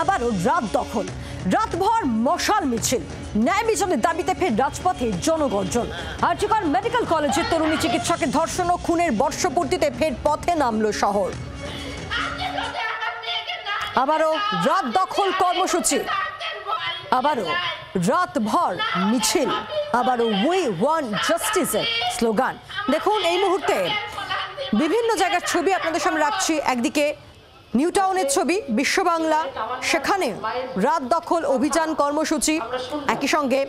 আবারও রাত দখল, রাতভর মশাল মিছিল, ন্যায় বিচারের দাবিতে ফের রাজপথে জনগর্জন। আরজিকর মেডিকেল কলেজের তরুণী চিকিৎসকের ধর্ষণ ও খুনের বর্ষপূর্তিতে ফের পথে নামল শহর। আবারও রাত দখল কর্মসূচি, আবারও রাতভর মিছিল, আবারও উই ওয়ান্ট জাস্টিসের স্লোগান। দেখুন এই মুহূর্তে বিভিন্ন জায়গার ছবি আপনাদের সামনে রাখছি। একদিকে নিউ টাউনের ছবি, বিশ্ব বাংলা, সেখানে রাত দখল অভিযান কর্মসূচি। একই সঙ্গে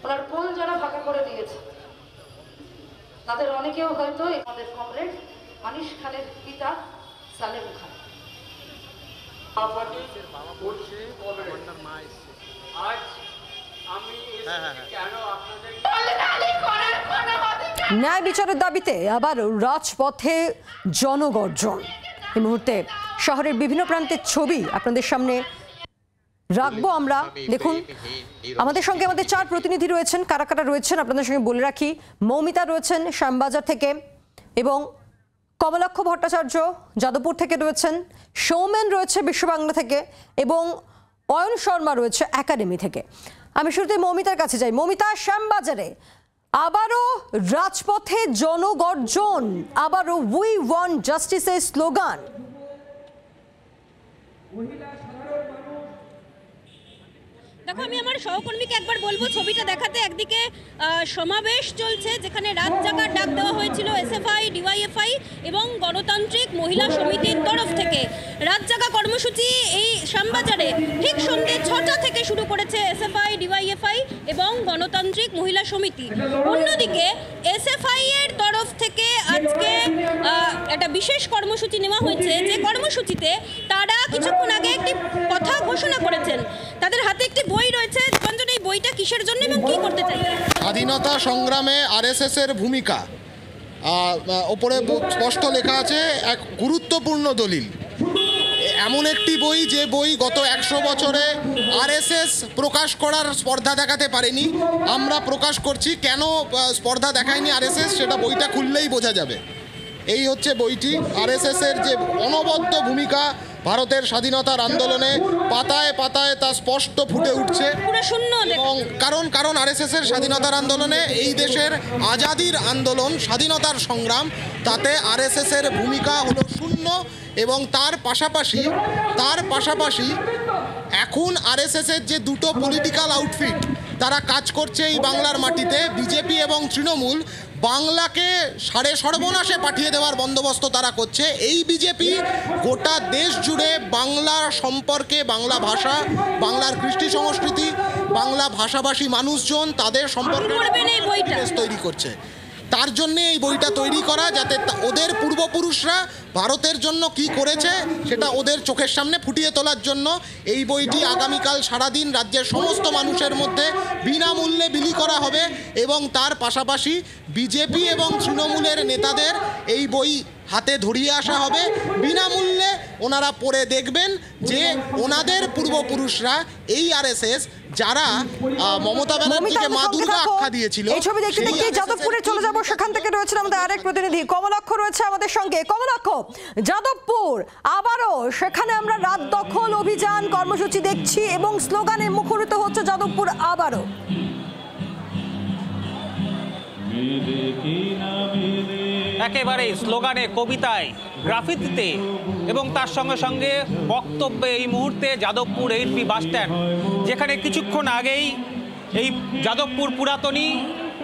ওনার পোল যারা ফাঁকা করে দিয়েছে তাদের অনেকেও হয়তো আমাদের কমরেড মানিশ খানের পিতা সালেম খান। ন্যায় বিচারের দাবিতে আবার রাজপথে জনগর্জন। এই মুহূর্তে শহরের বিভিন্ন প্রান্তের ছবি আপনাদের সামনে রাখবো আমরা। দেখুন আমাদের সঙ্গে আমাদের 4 প্রতিনিধি রয়েছেন। কারা কারা রয়েছেন আপনাদের সঙ্গে বলে রাখি। মৌমিতা রয়েছেন শ্যামবাজার থেকে, এবং কমলাক্ষ ভট্টাচার্য যাদবপুর থেকে রয়েছেন, সৌমেন রয়েছে বিশ্ব বাংলা থেকে, এবং অয়ন শর্মা রয়েছে একাডেমি থেকে। আমি শুরুতে মৌমিতার কাছে যাই। মৌমিতা, শ্যামবাজারে আবারও রাজপথে জনগর্জন, আবারও উই ওয়ান্ট জাস্টিসের স্লোগান। দেখো, আমি আমার সহকর্মীকে একবার বলবো ছবিটা দেখাতে। একদিকে সমাবেশ চলছে যেখানে রাত জাগার ডাক দেওয়া হয়েছিল এসএফআই, ডিওয়াইএফআই এবং গণতান্ত্রিক মহিলা সমিতির তরফ থেকে। রাত জাগা কর্মসূচি এই শ্যামবাজারে ঠিক সন্ধ্যে 6টা থেকে শুরু করেছে এসএফআই, ডিওয়াইএফআই এবং গণতান্ত্রিক মহিলা সমিতি। অন্যদিকে এসএফআই এর তরফ থেকে আজকে একটা বিশেষ কর্মসূচি নেওয়া হয়েছে, যে কর্মসূচিতে তারা কিছুক্ষণ আগে একটি কথা ঘোষণা করেছেন। তাদের হাতে একটি বই রয়েছে। রঞ্জন, এই বইটা কিসের জন্য এবং কি করতে চাই? স্বাধীনতা সংগ্রামে আরএসএস এর ভূমিকা ওপরে স্পষ্ট লেখা আছে, এক গুরুত্বপূর্ণ দলিল। এমন একটি বই, যে বই গত 100 বছরে আরএসএস প্রকাশ করার স্পর্ধা দেখাতে পারেনি। আমরা প্রকাশ করছি। কেন স্পর্ধা দেখায়নি আরএসএস, সেটা বইটা খুললেই বোঝা যাবে। এই হচ্ছে বইটি। আরএসএস এর যে অনবদ্য ভূমিকা ভারতের স্বাধীনতার আন্দোলনে পাতায় পাতায় তা স্পষ্ট ফুটে উঠছে। এবং কারণ আরএসএস এর স্বাধীনতার আন্দোলনে, এই দেশের আজাদির আন্দোলন, স্বাধীনতার সংগ্রাম, তাতে আরএসএস এর ভূমিকা হলো শূন্য। এবং তার পাশাপাশি এখন আরএসএস এর যে দুটো পলিটিক্যাল আউটফিট তারা কাজ করছে এই বাংলার মাটিতে, বিজেপি এবং তৃণমূল, বাংলাকে সাড়ে সর্বনাশে পাঠিয়ে দেওয়ার বন্দোবস্ত তারা করছে। এই বিজেপি গোটা দেশ জুড়ে বাংলা সম্পর্কে, বাংলা ভাষা, বাংলার কৃষ্টি সংস্কৃতি, বাংলা ভাষাভাষী মানুষজন, তাদের সম্পর্কে তৈরি করছে। তার জন্যে এই বইটা তৈরি করা, যাতে ওদের পূর্বপুরুষরা ভারতের জন্য কি করেছে সেটা ওদের চোখের সামনে ফুটিয়ে তোলার জন্য এই বইটি আগামীকাল সারাদিন রাজ্যের সমস্ত মানুষের মধ্যে বিনামূল্যে বিলি করা হবে। এবং তার পাশাপাশি বিজেপি এবং তৃণমূলের নেতাদের এই বই হাতে ধরিয়ে আসা হবে। বিনামূল্যে ওনারা পড়ে দেখবেন যে ওনাদের পূর্বপুরুষরা, এই আরএসএস যারা মমতা ব্যানার্জিকে মা দুর্গা আখ্যা দিয়েছিল। এই ছবি দেখতে দেখতে যাদবপুরে চলে যাব। সেখান থেকে রয়েছেন আমাদের আরেক প্রতিনিধি কমলাক্ষ রয়েছে আমাদের সঙ্গে। কমলাক্ষ, যাদবপুর আবারও সেখানে আমরা রাত দখল অভিযান কর্মসূচি দেখছি এবং স্লোগানে মুখরিত হচ্ছে যাদবপুর আবারও। একেবারে স্লোগানে, কবিতায়, গ্রাফিতিতে এবং তার সঙ্গে সঙ্গে বক্তব্যে এই মুহূর্তে যাদবপুর এইচপি বাসস্ট্যান্ড, যেখানে কিছুক্ষণ আগেই এই যাদবপুর পুরাতনী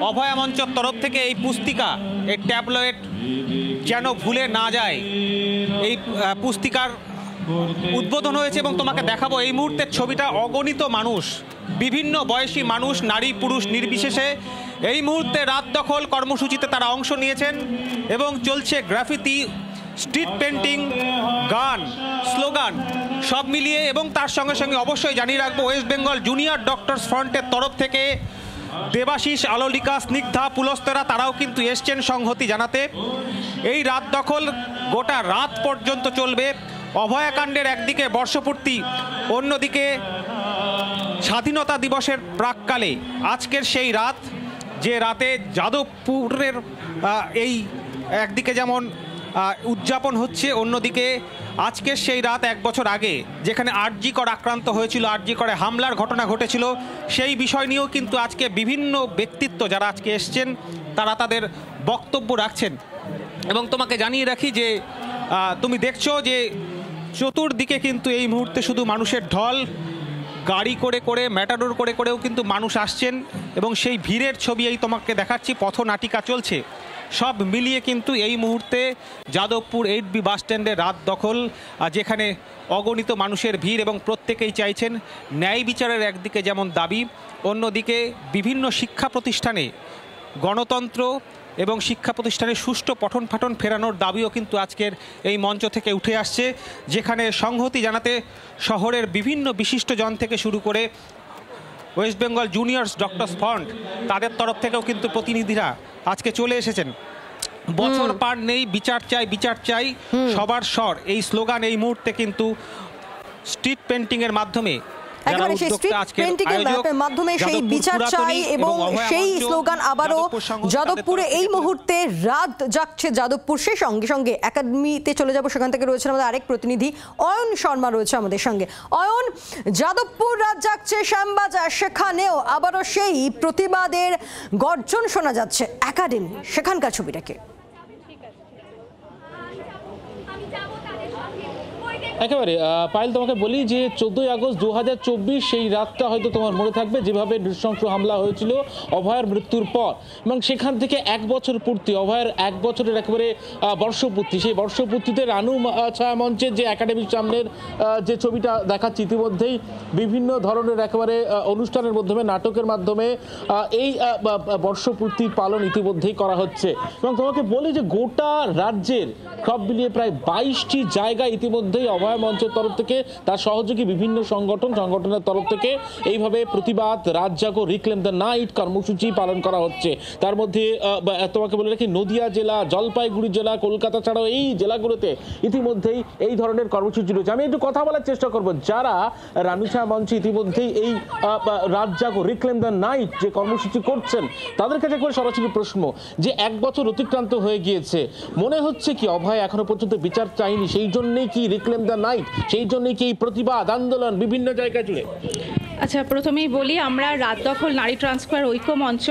অভয়া মঞ্চের তরফ থেকে এই পুস্তিকা, এই ট্যাবলেট যেন ভুলে না যায়, এই পুস্তিকার উদ্বোধন হয়েছে। এবং তোমাকে দেখাবো এই মুহূর্তের ছবিটা। অগণিত মানুষ, বিভিন্ন বয়সী মানুষ, নারী পুরুষ নির্বিশেষে এই মুহূর্তে রাত দখল কর্মসূচিতে তারা অংশ নিয়েছেন। এবং চলছে গ্রাফিতি, স্ট্রিট পেন্টিং, গান, স্লোগান সব মিলিয়ে। এবং তার সঙ্গে সঙ্গে অবশ্যই জানিয়ে রাখবো, ওয়েস্ট বেঙ্গল জুনিয়র ডক্টরস ফ্রন্টের তরফ থেকে দেবাশিস, আলোলিকা, স্নিগ্ধা, পুলস্তরা তারাও কিন্তু এসছেন সংহতি জানাতে। এই রাত দখল গোটা রাত পর্যন্ত চলবে। অভয়াকাণ্ডের একদিকে বর্ষপূর্তি, অন্যদিকে স্বাধীনতা দিবসের প্রাককালে আজকের সেই রাত, যে রাতে যাদবপুরের এই একদিকে যেমন উদযাপন হচ্ছে, অন্যদিকে আজকের সেই রাত 1 বছর আগে যেখানে আরজি কর আক্রান্ত হয়েছিল, আরজি করে হামলার ঘটনা ঘটেছিল, সেই বিষয় নিয়েও কিন্তু আজকে বিভিন্ন ব্যক্তিত্ব যারা আজকে এসছেন তারা তাদের বক্তব্য রাখছেন। এবং তোমাকে জানিয়ে রাখি যে তুমি দেখছো যে চতুর্দিকে কিন্তু এই মুহূর্তে শুধু মানুষের ঢল, গাড়ি করে করে ম্যাটাডোর করে করেও কিন্তু মানুষ আসছেন এবং সেই ভিড়ের ছবি এই তোমাকে দেখাচ্ছি, পথনাটিকা চলছে। সব মিলিয়ে কিন্তু এই মুহূর্তে যাদবপুর 8B বাস স্ট্যান্ডে রাত দখল, যেখানে অগণিত মানুষের ভিড় এবং প্রত্যেকেই চাইছেন ন্যায় বিচারের একদিকে যেমন দাবি, অন্যদিকে বিভিন্ন শিক্ষা প্রতিষ্ঠানে গণতন্ত্র এবং শিক্ষা প্রতিষ্ঠানে সুষ্ঠু পঠন পাঠন ফেরানোর দাবিও কিন্তু আজকের এই মঞ্চ থেকে উঠে আসছে, যেখানে সংহতি জানাতে শহরের বিভিন্ন বিশিষ্টজন থেকে শুরু করে West Bengal juniors doctors front তাদের তরফ থেকেও কিন্তু প্রতিনিধিরা আজকে চলে এসেছেন। বছর পার নেই, বিচার চাই, বিচার চাই, সবার স্বর, এই স্লোগান এই মুহূর্তে কিন্তু স্ট্রিট পেন্টিং এর মাধ্যমে একেবারে সেই স্ট্রিট পেন্টিং এর মাধ্যমে সেই বিচার চাই এবং সেই স্লোগান আবারও যাদবপুরে এই মুহূর্তে রাত জাগছে যাদবপুর। সেই সঙ্গে সঙ্গে একাডেমিতে চলে যাব, সেখান থেকে রয়েছেন আমাদের আরেক প্রতিনিধি অয়ন শর্মা রয়েছে আমাদের সঙ্গে। অয়ন, যাদবপুর রাত জাগছে শ্যামবাজার, সেখানেও আবারও সেই প্রতিবাদের গর্জন শোনা যাচ্ছে একাডেমি, সেখানকার ছবিটাকে একেবারে পায়েল, তোমাকে বলি যে 14ই আগস্ট 2024 সেই রাতটা হয়তো তোমার মনে থাকবে, যেভাবে নৃশংস হামলা হয়েছিল অভয়ের মৃত্যুর পর, এবং সেখান থেকে 1 বছর পূর্তি, অভয়ের 1 বছরের একেবারে বর্ষপূর্তি। সেই বর্ষপূর্তিতে রানু ছায়া মঞ্চের যে একাডেমির সামনের যে ছবিটা দেখাচ্ছি, ইতিমধ্যেই বিভিন্ন ধরনের একেবারে অনুষ্ঠানের মাধ্যমে, নাটকের মাধ্যমে এই বর্ষপূর্তির পালন ইতিমধ্যেই করা হচ্ছে। এবং তোমাকে বলি যে গোটা রাজ্যের সব মিলিয়ে প্রায় 22টি জায়গায় ইতিমধ্যেই অভয় মঞ্চের তরফ থেকে, তার সহযোগী বিভিন্ন সংগঠনের তরফ থেকে এইভাবে প্রতিবাদ রাত জাগো রিক্লেম দ্য নাইট কর্মসূচি পালন করা হচ্ছে। তার মধ্যে তোমাকে বলে রাখি, নদিয়া জেলা, জলপাইগুড়ি জেলা, কলকাতা ছাড়াও এই জেলাগুলোতে ইতিমধ্যেই এই ধরনের কর্মসূচি রয়েছে। আমি একটু কথা বলার চেষ্টা করব যারা রানু ছায়া মঞ্চে ইতিমধ্যেই এই রাত জাগো রিক্লেম দ্য নাইট যে কর্মসূচি করছেন, তাদের কাছে একবার সরাসরি প্রশ্ন যে 1 বছর অতিক্রান্ত হয়ে গিয়েছে, মনে হচ্ছে কি অভয় এখনো পর্যন্ত বিচার চাইনি, সেই জন্যই কি রিক্লেম দ্য নাইট, সেই জন্যই কি প্রতিবাদ আন্দোলন বিভিন্ন জায়গায় জুড়ে? আচ্ছা, প্রথমেই বলি, আমরা রাত দখল নারী ট্রান্সফার ঐক্য মঞ্চ,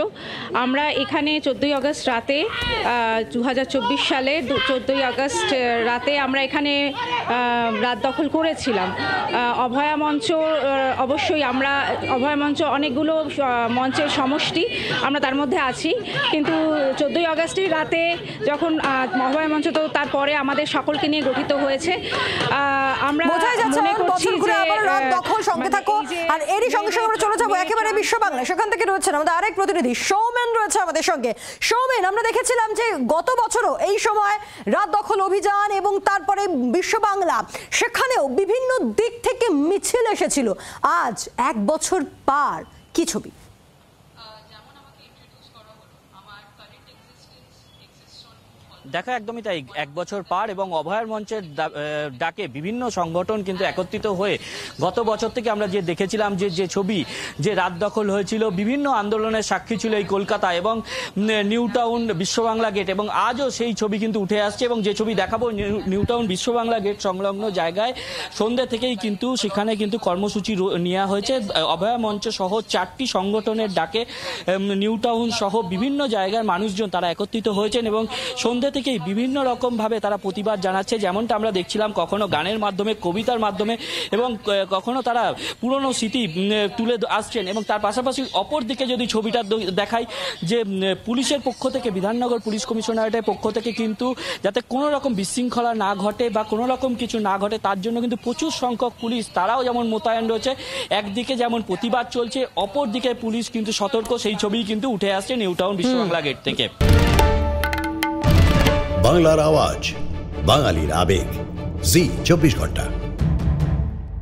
আমরা এখানে 14ই আগস্ট রাতে 2024 সালে 14ই আগস্ট রাতে আমরা এখানে রাত দখল করেছিলাম। অভয়া মঞ্চ, অবশ্যই আমরা অভয়া মঞ্চ অনেকগুলো মঞ্চের সমষ্টি, আমরা তার মধ্যে আছি, কিন্তু 14ই আগস্টের রাতে যখন অভয়া মঞ্চ, তো তারপরে আমাদের সকলকে নিয়ে গঠিত হয়েছে। আমরা মনে করছি যে রাত দখল, সঙ্গে থাকো। আর এরই সঙ্গে সঙ্গে আমরা চলে যাবো একেবারে বিশ্ব বাংলা, সেখান থেকে রয়েছেন আমাদের আরেক প্রতিনিধি সৌমেন রয়েছে আমাদের সঙ্গে। সৌমেন, আমরা দেখেছিলাম যে গত বছরও এই সময় রাত দখল অভিযান এবং তারপরে বিশ্ব বাংলা, সেখানেও বিভিন্ন দিক থেকে মিছিল এসেছিল। আজ 1 বছর পার, কি ছবি? দেখা একদমই তাই, 1 বছর পার এবং অভয়ার মঞ্চের ডাকে বিভিন্ন সংগঠন কিন্তু একত্রিত হয়ে গত বছর থেকে আমরা যে দেখেছিলাম যে ছবি, যে রাত দখল হয়েছিল, বিভিন্ন আন্দোলনের সাক্ষী ছিল এই কলকাতা এবং নিউ টাউন বিশ্ব বাংলা গেট, এবং আজও সেই ছবি কিন্তু উঠে আসছে। এবং যে ছবি দেখাবো, নিউ টাউন বিশ্ব বাংলা গেট সংলগ্ন জায়গায় সন্ধ্যে থেকেই কিন্তু সেখানে কিন্তু কর্মসূচি নেওয়া হয়েছে। অভয়া মঞ্চ সহ 4টি সংগঠনের ডাকে নিউ টাউন সহ বিভিন্ন জায়গার মানুষজন তারা একত্রিত হয়েছেন এবং সন্ধ্যে থেকেই বিভিন্ন রকমভাবে তারা প্রতিবাদ জানাচ্ছে। যেমনটা আমরা দেখছিলাম, কখনো গানের মাধ্যমে, কবিতার মাধ্যমে, এবং কখনো তারা পুরনো স্মৃতি তুলে আসছেন। এবং তার পাশাপাশি অপর দিকে যদি ছবিটা দেখাই, যে পুলিশের পক্ষ থেকে, বিধাননগর পুলিশ কমিশনারেটের পক্ষ থেকে কিন্তু যাতে কোনো রকম বিশৃঙ্খলা না ঘটে বা কোনো রকম কিছু না ঘটে, তার জন্য কিন্তু প্রচুর সংখ্যক পুলিশ তারাও যেমন মোতায়েন রয়েছে। একদিকে যেমন প্রতিবাদ চলছে, অপর দিকে পুলিশ কিন্তু সতর্ক, সেই ছবি কিন্তু উঠে আসছে নিউ টাউন বিশ্ব বাংলা গেট থেকে। বাংলার আওয়াজ, বাঙালির আবেগ, জি 24 ঘন্টা।